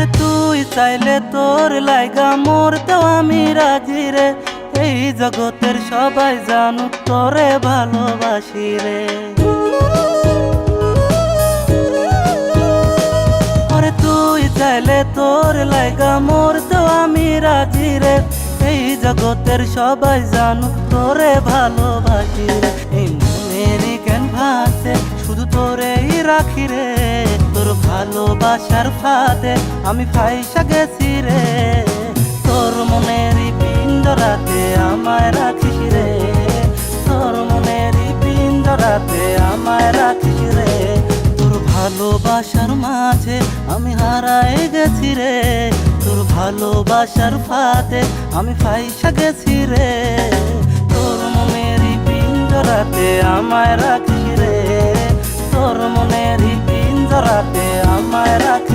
ওরে তুই চাইলে তোর লাইগা মরতেও আমি রাজি রে। এই জগতের সবাই জানুক তোরে ভালোবাসি রে। ওরে তুই চাইলে তোর লাইগা মরতেও আমি রাজি রে। এই জগতের সবাই জানুক তোরে ভালোবাসি রে। এই মনের ক্যানভাসে শুধু তোরেই রাখি রে। তোর ভালোবাসার ফাঁদে আমি ফাইসা গেছি রে। তোর মনের পিঞ্জরাতে আমায় রাখিস রে। তোর মনের পিঞ্জরাতে আমায় রাখিস রে। তোর ভালোবাসার মাঝে আমি হারাই গেছি রে। তোর ভালোবাসার ফাঁদে আমি ফাইসা গেছি রে। তোর মনের পিঞ্জরাতে আমায় রাখিস রে। তোর মনের পিঞ্জরাতে আমায় রাখিস।